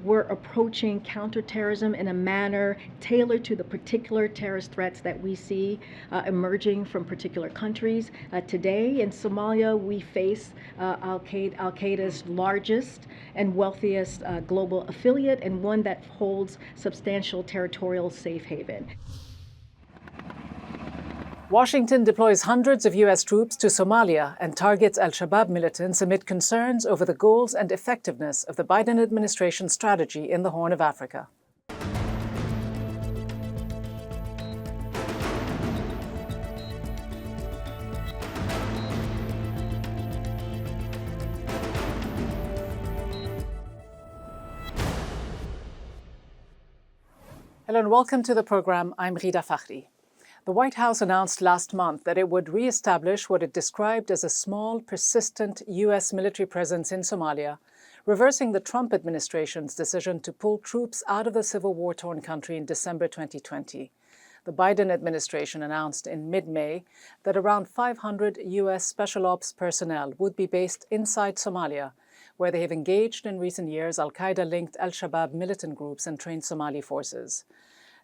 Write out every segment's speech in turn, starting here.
We're approaching counterterrorism in a manner tailored to the particular terrorist threats that we see emerging from particular countries. Today in Somalia, we face Al-Qaeda's largest and wealthiest global affiliate, and one that holds substantial territorial safe haven. Washington deploys hundreds of U.S. troops to Somalia and targets Al-Shabab militants amid concerns over the goals and effectiveness of the Biden administration's strategy in the Horn of Africa. Hello and welcome to the program. I'm Ghida Fakhry. The White House announced last month that it would re-establish what it described as a small, persistent U.S. military presence in Somalia, reversing the Trump administration's decision to pull troops out of the civil war-torn country in December 2020. The Biden administration announced in mid-May that around 500 U.S. Special Ops personnel would be based inside Somalia, where they have engaged in recent years Al-Qaeda-linked Al-Shabab militant groups and trained Somali forces.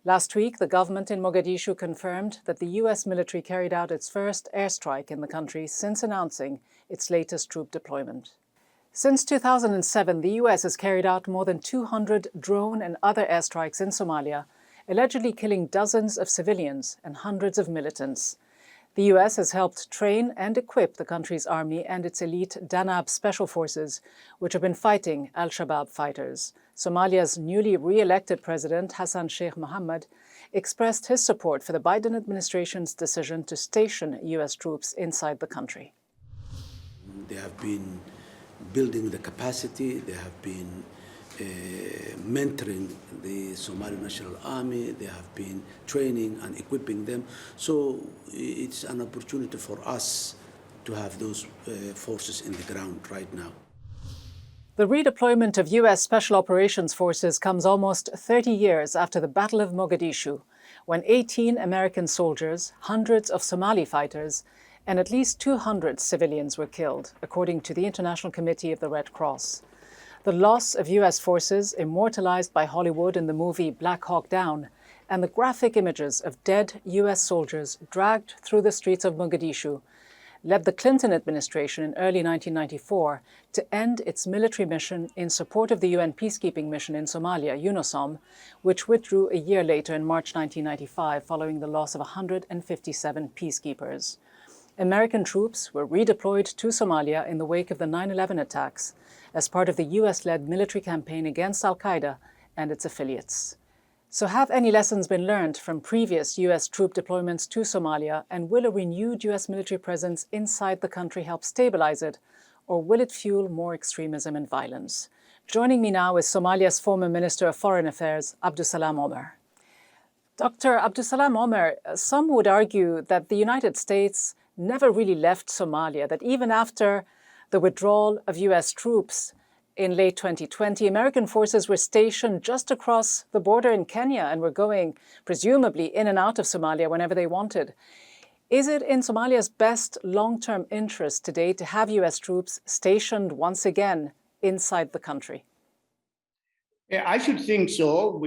Last week, the government in Mogadishu confirmed that the U.S. military carried out its first airstrike in the country since announcing its latest troop deployment. Since 2007, the U.S. has carried out more than 200 drone and other airstrikes in Somalia, allegedly killing dozens of civilians and hundreds of militants. The U.S. has helped train and equip the country's army and its elite Danab special forces, which have been fighting Al-Shabaab fighters. Somalia's newly re-elected president, Hassan Sheikh Mohammed, expressed his support for the Biden administration's decision to station U.S. troops inside the country. They have been building the capacity, they have been mentoring the Somali National Army, they have been training and equipping them. So it's an opportunity for us to have those forces in the ground right now. The redeployment of U.S. Special Operations Forces comes almost 30 years after the Battle of Mogadishu, when 18 American soldiers, hundreds of Somali fighters, and at least 200 civilians were killed, according to the International Committee of the Red Cross. The loss of U.S. forces, immortalized by Hollywood in the movie Black Hawk Down, and the graphic images of dead U.S. soldiers dragged through the streets of Mogadishu, led the Clinton administration in early 1994 to end its military mission in support of the UN peacekeeping mission in Somalia, UNOSOM, which withdrew a year later in March 1995 following the loss of 157 peacekeepers. American troops were redeployed to Somalia in the wake of the 9/11 attacks as part of the US-led military campaign against Al-Qaeda and its affiliates. So have any lessons been learned from previous U.S. troop deployments to Somalia, and will a renewed U.S. military presence inside the country help stabilize it, or will it fuel more extremism and violence? Joining me now is Somalia's former Minister of Foreign Affairs, Abdusalam Omer. Dr. Abdusalam Omer, some would argue that the United States never really left Somalia, that even after the withdrawal of U.S. troops in late 2020, American forces were stationed just across the border in Kenya and were going, presumably, in and out of Somalia whenever they wanted. Is it in Somalia's best long-term interest today to have U.S. troops stationed once again inside the country? I should think so.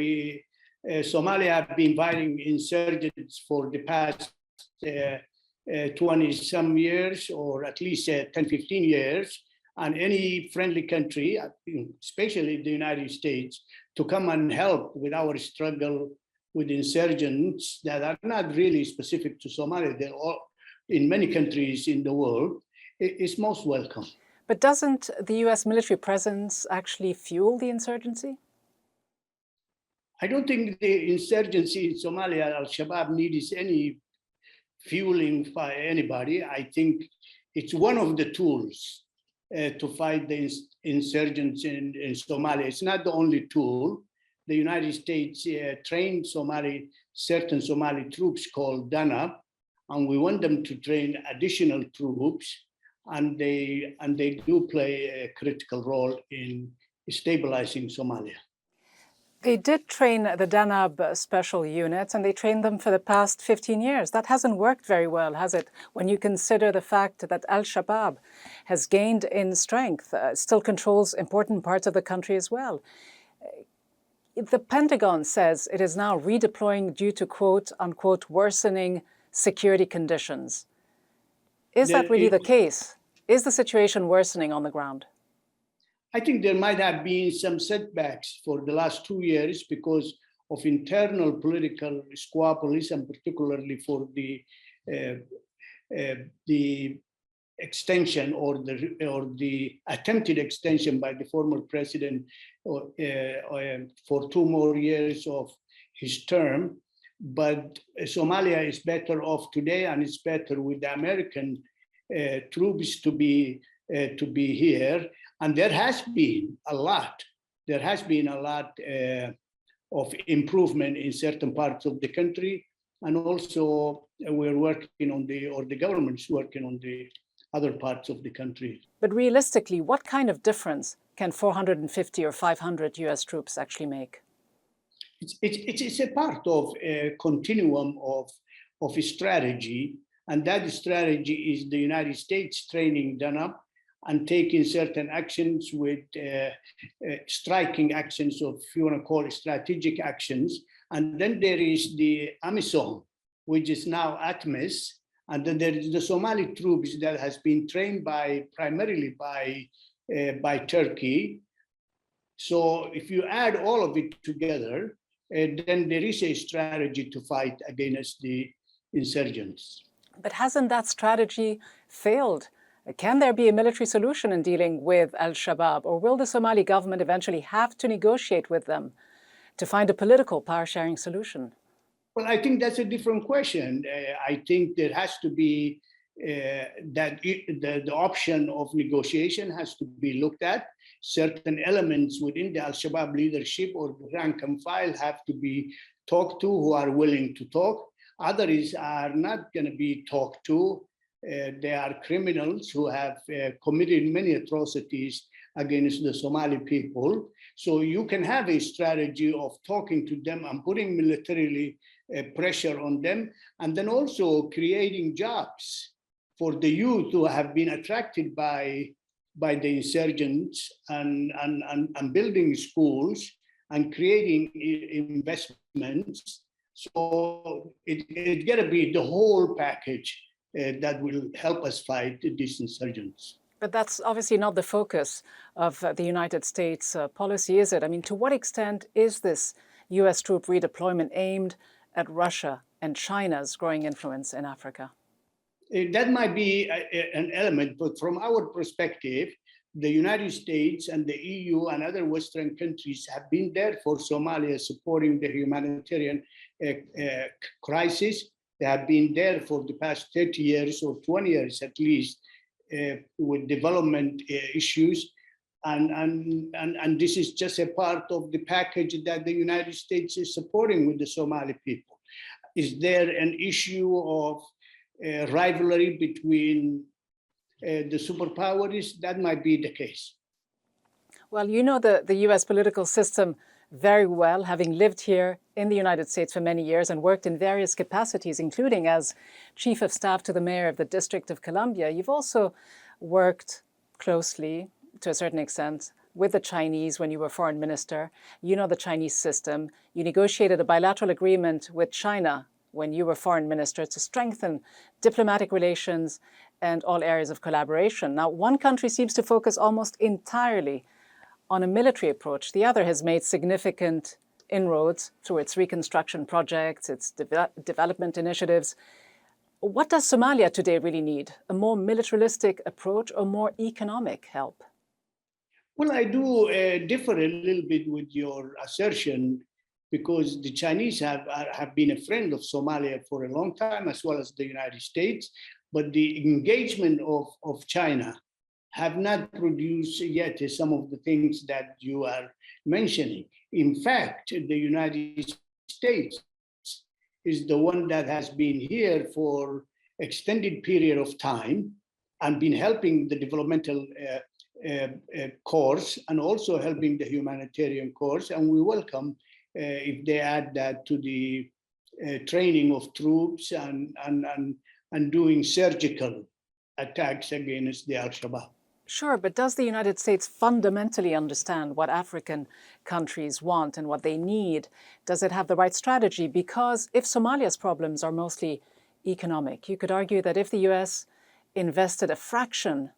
Somalia have been fighting insurgents for the past 20-some years, or at least 10, 15 years. And any friendly country, especially the United States, to come and help with our struggle with insurgents that are not really specific to Somalia, they're all in many countries in the world, is most welcome. But doesn't the US military presence actually fuel the insurgency? I don't think the insurgency in Somalia, Al-Shabaab, needs any fueling by anybody. I think it's one of the tools to fight the insurgents in Somalia. It's not the only tool. The United States trained certain Somali troops called Danab, and we want them to train additional troops, and they, do play a critical role in stabilizing Somalia. They did train the Danab special units, and they trained them for the past 15 years. That hasn't worked very well, has it? When you consider the fact that Al-Shabab has gained in strength, still controls important parts of the country as well. The Pentagon says it is now redeploying due to quote unquote worsening security conditions. Is that really the case? Is the situation worsening on the ground? I think there might have been some setbacks for the last 2 years because of internal political squabbles, and particularly for the extension or the attempted extension by the former president for 2 more years of his term. But Somalia is better off today, and it's better with the American troops to be here. And there has been a lot. There has been a lot of improvement in certain parts of the country, and also we're working on the government's working on the other parts of the country. But realistically, what kind of difference can 450 or 500 US troops actually make? It's a part of a continuum of a strategy, and that strategy is the United States training Danab and taking certain actions with striking actions, or if you want to call it strategic actions. And then there is the AMISOM, which is now ATMIS. And then there is the Somali troops that has been trained primarily by Turkey. So if you add all of it together, then there is a strategy to fight against the insurgents. But hasn't that strategy failed? Can there be a military solution in dealing with Al-Shabab, or will the Somali government eventually have to negotiate with them to find a political power-sharing solution? Well, I think that's a different question. I think there has to be the option of negotiation has to be looked at. Certain elements within the Al-Shabaab leadership or the rank and file have to be talked to, who are willing to talk. Others are not going to be talked to. They are criminals who have committed many atrocities against the Somali people. So you can have a strategy of talking to them and putting militarily pressure on them, and then also creating jobs for the youth who have been attracted by the insurgents, and building schools and creating investments. So it's got to be the whole package that will help us fight these insurgents. But that's obviously not the focus of the United States policy, is it? I mean, to what extent is this US troop redeployment aimed at Russia and China's growing influence in Africa? That might be an element, but from our perspective, the United States and the EU and other Western countries have been there for Somalia, supporting the humanitarian crisis. They have been there for the past 30 years or 20 years at least, with development issues. And this is just a part of the package that the United States is supporting with the Somali people. Is there an issue of rivalry between the superpowers? That might be the case. Well, you know the US political system very well, having lived here in the United States for many years and worked in various capacities, including as Chief of Staff to the Mayor of the District of Columbia. You've also worked closely, to a certain extent, with the Chinese when you were Foreign Minister. You know the Chinese system. You negotiated a bilateral agreement with China when you were Foreign Minister to strengthen diplomatic relations and all areas of collaboration. Now, one country seems to focus almost entirely on a military approach. The other has made significant inroads through its reconstruction projects, its development initiatives. What does Somalia today really need? A more militaristic approach or more economic help? Well, I do differ a little bit with your assertion, because the Chinese have been a friend of Somalia for a long time, as well as the United States. But the engagement of China have not produced yet some of the things that you are mentioning. In fact, the United States is the one that has been here for extended period of time and been helping the developmental course and also helping the humanitarian course. And we welcome if they add that to the training of troops and doing surgical attacks against the Al-Shabaab. Sure, but does the United States fundamentally understand what African countries want and what they need? Does it have the right strategy? Because if Somalia's problems are mostly economic, you could argue that if the US invested a fraction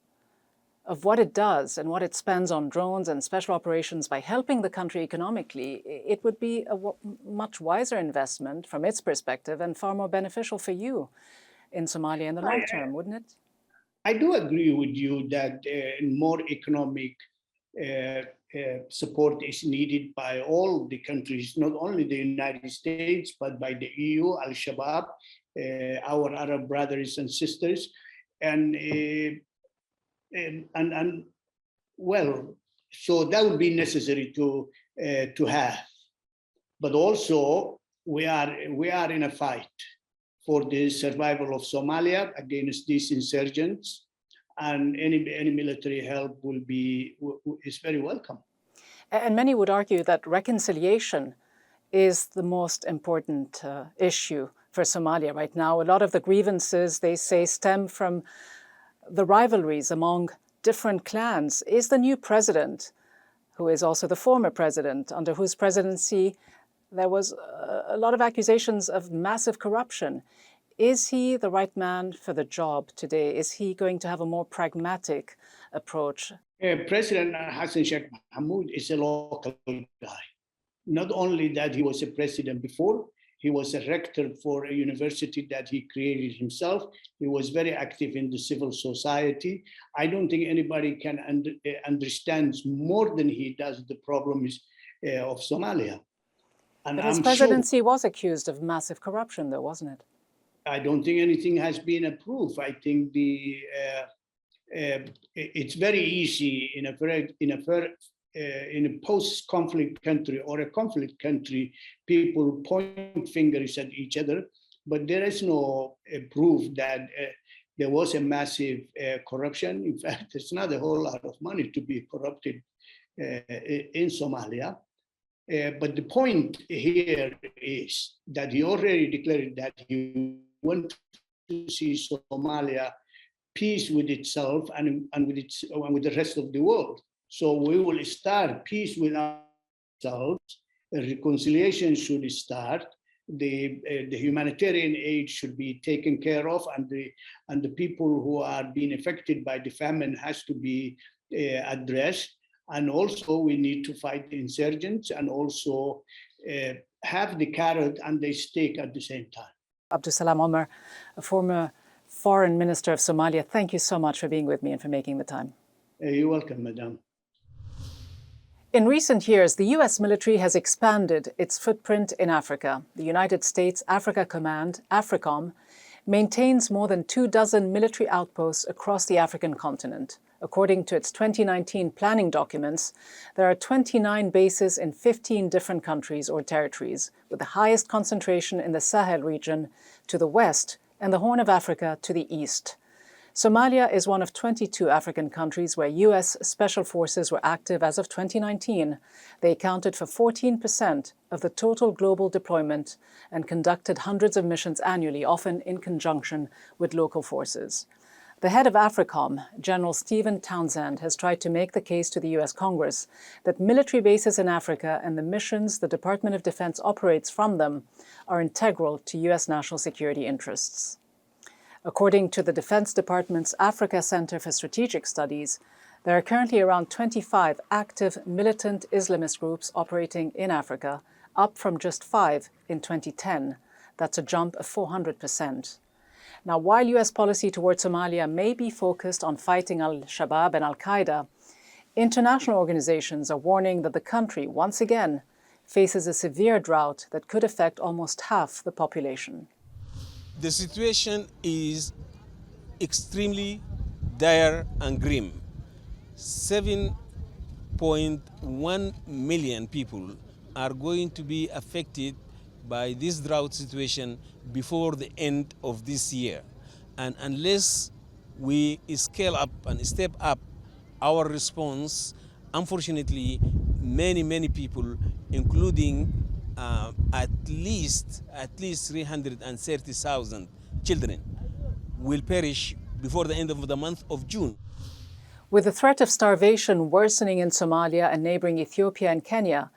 of what it does and what it spends on drones and special operations by helping the country economically, it would be a much wiser investment from its perspective and far more beneficial for you in Somalia in the long term, wouldn't it? I do agree with you that more economic support is needed by all the countries, not only the United States, but by the EU, Al-Shabaab, our Arab brothers and sisters. And well, so that would be necessary to have. But also, we are in a fight for the survival of Somalia against these insurgents, and any military help is very welcome. And many would argue that reconciliation is the most important issue for Somalia right now. A lot of the grievances, they say, stem from the rivalries among different clans. Is the new president, who is also the former president, under whose presidency there was a lot of accusations of massive corruption, is he the right man for the job today? Is he going to have a more pragmatic approach? President Hassan Sheikh Mohamud is a local guy. Not only that he was a president before, he was a rector for a university that he created himself. He was very active in the civil society. I don't think anybody can understand more than he does the problems of Somalia. And but his presidency was accused of massive corruption, though, wasn't it? I don't think anything has been approved. I think it's very easy in a post-conflict country or a conflict country, people point fingers at each other, but there is no proof that there was a massive corruption. In fact, it's not a whole lot of money to be corrupted in Somalia. But the point here is that he already declared that he wants to see Somalia peace with itself and with the rest of the world. So we will start peace with ourselves. Reconciliation should start. The humanitarian aid should be taken care of, and the people who are being affected by the famine has to be addressed. And also we need to fight the insurgents and also have the carrot and the stick at the same time. Abdusalam Omer, a former foreign minister of Somalia, thank you so much for being with me and for making the time. You're welcome, madam. In recent years, the US military has expanded its footprint in Africa. The United States Africa Command, AFRICOM, maintains more than 24 military outposts across the African continent. According to its 2019 planning documents, there are 29 bases in 15 different countries or territories, with the highest concentration in the Sahel region to the west and the Horn of Africa to the east. Somalia is one of 22 African countries where US special forces were active as of 2019. They accounted for 14% of the total global deployment and conducted hundreds of missions annually, often in conjunction with local forces. The head of AFRICOM, General Stephen Townsend, has tried to make the case to the US Congress that military bases in Africa and the missions the Department of Defense operates from them are integral to US national security interests. According to the Defense Department's Africa Center for Strategic Studies, there are currently around 25 active militant Islamist groups operating in Africa, up from just 5 in 2010. That's a jump of 400%. Now, while US policy towards Somalia may be focused on fighting Al-Shabab and Al-Qaeda, international organizations are warning that the country, once again, faces a severe drought that could affect almost half the population. The situation is extremely dire and grim. 7.1 million people are going to be affected by this drought situation before the end of this year. And unless we scale up and step up our response, unfortunately, many people, including at least 330,000 children will perish before the end of the month of June. With the threat of starvation worsening in Somalia and neighboring Ethiopia and Kenya,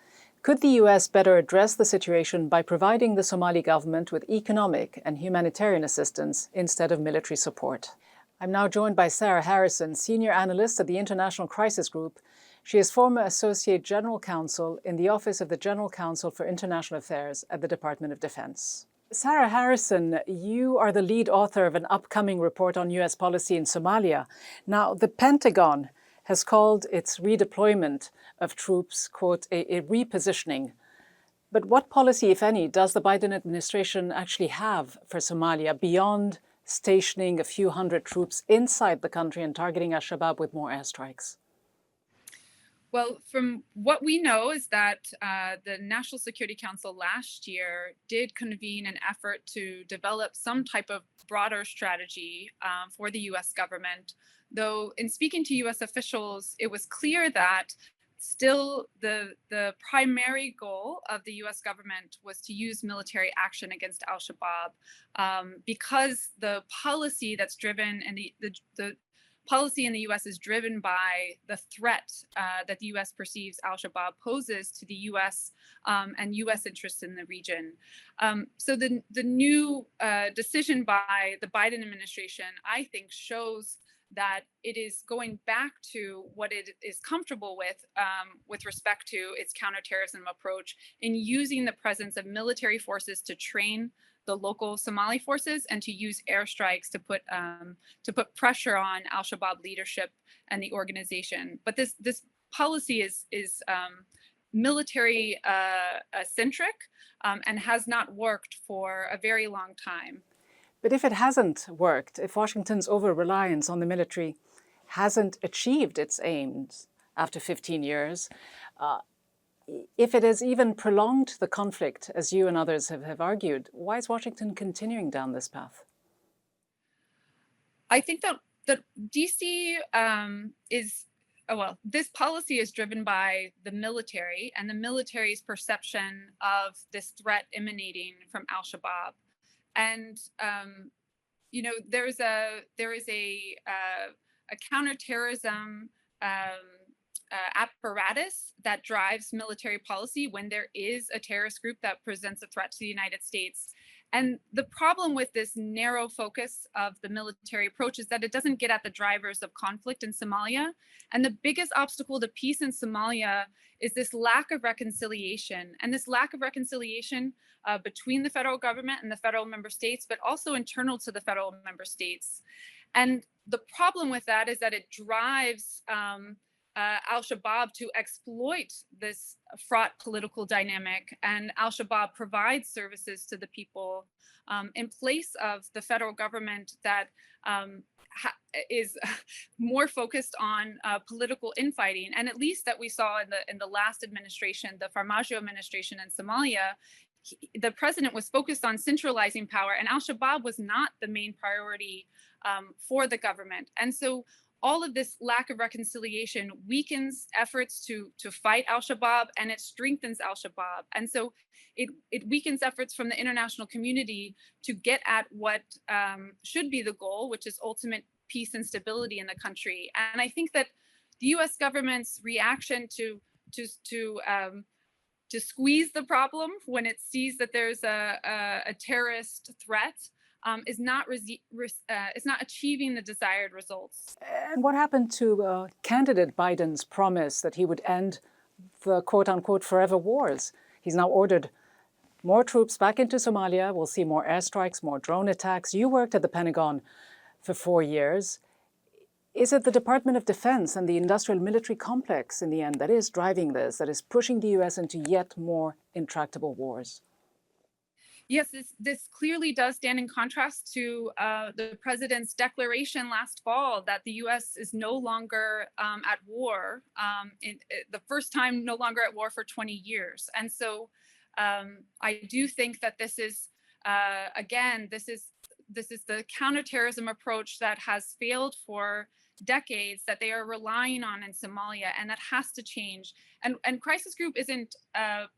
could the US better address the situation by providing the Somali government with economic and humanitarian assistance instead of military support? I'm now joined by Sarah Harrison, Senior Analyst at the International Crisis Group. She is former Associate General Counsel in the Office of the General Counsel for International Affairs at the Department of Defense. Sarah Harrison, you are the lead author of an upcoming report on US policy in Somalia. Now, the Pentagon has called its redeployment of troops, quote, a repositioning. But what policy, if any, does the Biden administration actually have for Somalia beyond stationing a few hundred troops inside the country and targeting Shabab with more airstrikes? Well, from what we know is that the National Security Council last year did convene an effort to develop some type of broader strategy for the US government. Though in speaking to US officials, it was clear that still the primary goal of the US government was to use military action against al-Shabaab because the policy that's driven and the policy in the US is driven by the threat that the US perceives al-Shabaab poses to the US and US interests in the region. So the new decision by the Biden administration, I think, shows that it is going back to what it is comfortable with respect to its counterterrorism approach in using the presence of military forces to train the local Somali forces and to use airstrikes to put pressure on al-Shabaab leadership and the organization. But this policy is military centric and has not worked for a very long time. But if it hasn't worked, if Washington's over-reliance on the military hasn't achieved its aims after 15 years, if it has even prolonged the conflict, as you and others have argued, why is Washington continuing down this path? I think that DC this policy is driven by the military and the military's perception of this threat emanating from al-Shabaab. And there is a counterterrorism apparatus that drives military policy when there is a terrorist group that presents a threat to the United States. And the problem with this narrow focus of the military approach is that it doesn't get at the drivers of conflict in Somalia. And the biggest obstacle to peace in Somalia is this lack of reconciliation. And this lack of reconciliation between the federal government and the federal member states, but also internal to the federal member states. And the problem with that is that it drives al-Shabaab to exploit this fraught political dynamic, and al-Shabaab provides services to the people in place of the federal government that is more focused on political infighting. And at least that we saw in the last administration, the Farmajo administration in Somalia, the president was focused on centralizing power, and al-Shabaab was not the main priority for the government. And so all of this lack of reconciliation weakens efforts to fight al-Shabaab, and it strengthens al-Shabaab. And so it weakens efforts from the international community to get at what should be the goal, which is ultimate peace and stability in the country. And I think that the US government's reaction to squeeze the problem when it sees that there's a terrorist threat is not achieving the desired results. And what happened to candidate Biden's promise that he would end the quote-unquote forever wars? He's now ordered more troops back into Somalia. We'll see more airstrikes, more drone attacks. You worked at the Pentagon for 4 years. Is it the Department of Defense and the industrial military complex in the end that is driving this, that is pushing the US into yet more intractable wars? Yes, this clearly does stand in contrast to the president's declaration last fall that the U.S. is no longer at war, the first time no longer at war for 20 years. And so I do think that this is, again, this is the counterterrorism approach that has failed for decades that they are relying on in Somalia, and that has to change. And Crisis Group isn't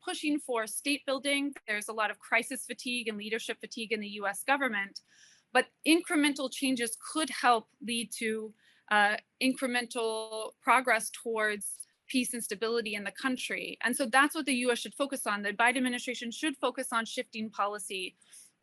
pushing for state building. There's a lot of crisis fatigue and leadership fatigue in the US government, but incremental changes could help lead to incremental progress towards peace and stability in the country. And so that's what the US should focus on. The Biden administration should focus on shifting policy,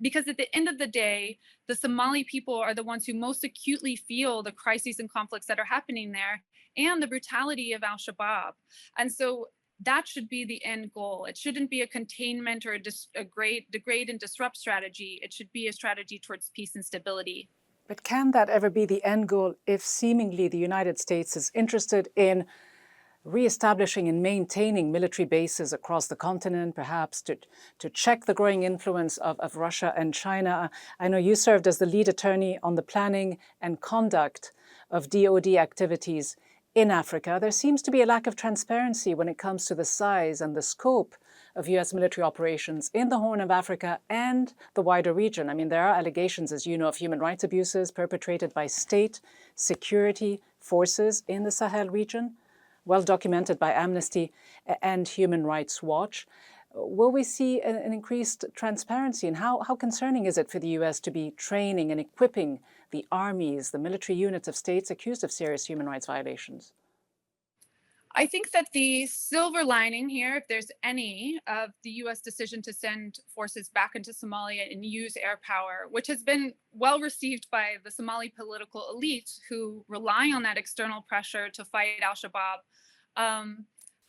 because at the end of the day, the Somali people are the ones who most acutely feel the crises and conflicts that are happening there and the brutality of al-Shabab. And so that should be the end goal. It shouldn't be a containment or a degrade and disrupt strategy. It should be a strategy towards peace and stability. But can that ever be the end goal if seemingly the United States is interested in re-establishing and maintaining military bases across the continent, perhaps to check the growing influence of Russia and China? I know you served as the lead attorney on the planning and conduct of DoD activities in Africa. There seems to be a lack of transparency when it comes to the size and the scope of US military operations in the Horn of Africa and the wider region. I mean, there are allegations, as you know, of human rights abuses perpetrated by state security forces in the Sahel region, well documented by Amnesty and Human Rights Watch. Will we see an increased transparency? And how concerning is it for the US to be training and equipping the armies, the military units of states accused of serious human rights violations? I think that the silver lining here, if there's any, of the US decision to send forces back into Somalia and use air power, which has been well received by the Somali political elite who rely on that external pressure to fight al-Shabaab,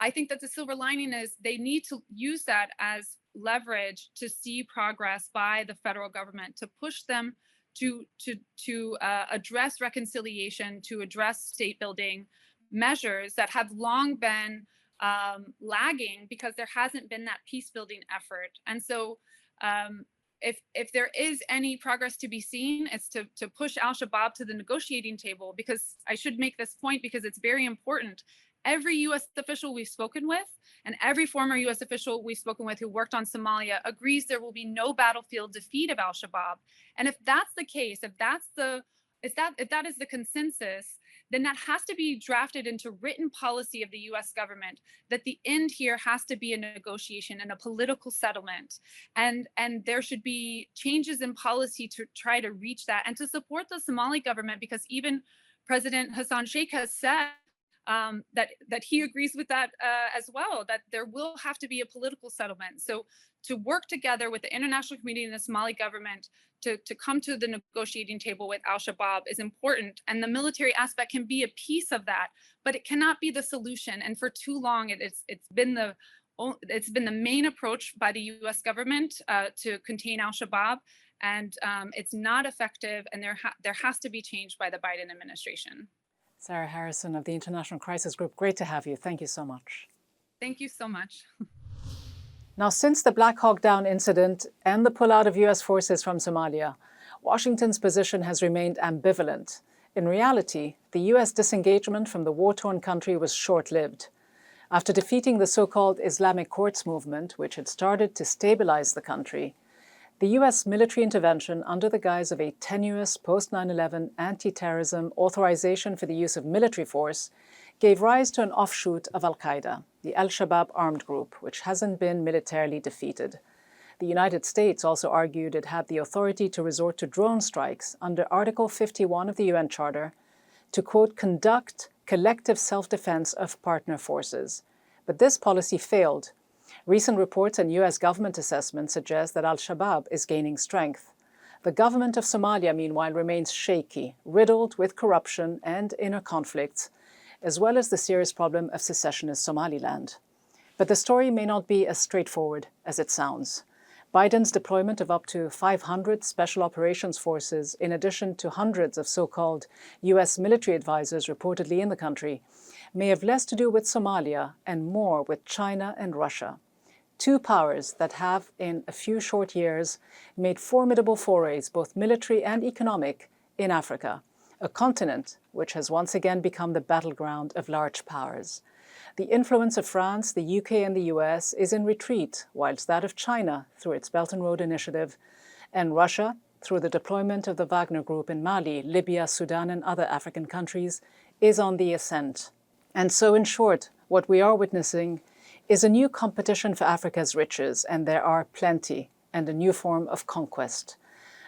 I think that the silver lining is they need to use that as leverage to see progress by the federal government, to push them to address reconciliation, to address state building measures that have long been lagging because there hasn't been that peace building effort. And so if there is any progress to be seen, it's to push al-Shabaab to the negotiating table, because I should make this point because it's very important. Every US official we've spoken with and every former US official we've spoken with who worked on Somalia agrees there will be no battlefield defeat of al-Shabaab. And if that's the case, if that is the consensus, then that has to be drafted into written policy of the US government, that the end here has to be a negotiation and a political settlement. And there should be changes in policy to try to reach that and to support the Somali government, because even President Hassan Sheikh has said that he agrees with that as well, that there will have to be a political settlement. So to work together with the international community and the Somali government to come to the negotiating table with al-Shabaab is important. And the military aspect can be a piece of that, but it cannot be the solution. And for too long, it's been the main approach by the US government to contain al-Shabaab. And it's not effective, and there has to be change by the Biden administration. Sarah Harrison of the International Crisis Group, great to have you. Thank you so much. Thank you so much. Now, since the Black Hawk Down incident and the pullout of US forces from Somalia, Washington's position has remained ambivalent. In reality, the US disengagement from the war-torn country was short-lived. After defeating the so-called Islamic Courts movement, which had started to stabilize the country, the US military intervention under the guise of a tenuous post-9/11 anti-terrorism authorization for the use of military force gave rise to an offshoot of al-Qaeda, the al-Shabab armed group, which hasn't been militarily defeated. The United States also argued it had the authority to resort to drone strikes under Article 51 of the UN Charter to, quote, conduct collective self-defense of partner forces. But this policy failed. Recent reports and US government assessments suggest that al-Shabab is gaining strength. The government of Somalia, meanwhile, remains shaky, riddled with corruption and inner conflicts, as well as the serious problem of secessionist Somaliland. But the story may not be as straightforward as it sounds. Biden's deployment of up to 500 special operations forces, in addition to hundreds of so-called US military advisors reportedly in the country, may have less to do with Somalia and more with China and Russia. Two powers that have, in a few short years, made formidable forays, both military and economic, in Africa, a continent which has once again become the battleground of large powers. The influence of France, the UK and the US is in retreat, whilst that of China, through its Belt and Road Initiative, and Russia, through the deployment of the Wagner Group in Mali, Libya, Sudan, and other African countries, is on the ascent. And so, in short, what we are witnessing is a new competition for Africa's riches, and there are plenty, and a new form of conquest.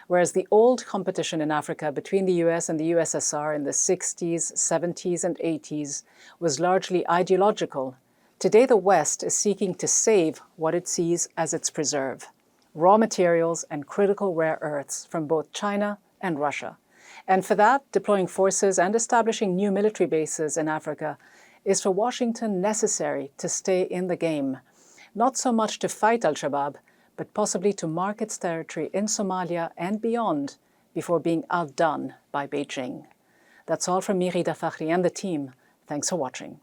Whereas the old competition in Africa between the US and the USSR in the 60s, 70s, and 80s was largely ideological, today the West is seeking to save what it sees as its preserve: raw materials and critical rare earths from both China and Russia. And for that, deploying forces and establishing new military bases in Africa is for Washington necessary to stay in the game, not so much to fight al-Shabab, but possibly to mark its territory in Somalia and beyond before being outdone by Beijing. That's all from me, Ghida, Fakhry, and the team. Thanks for watching.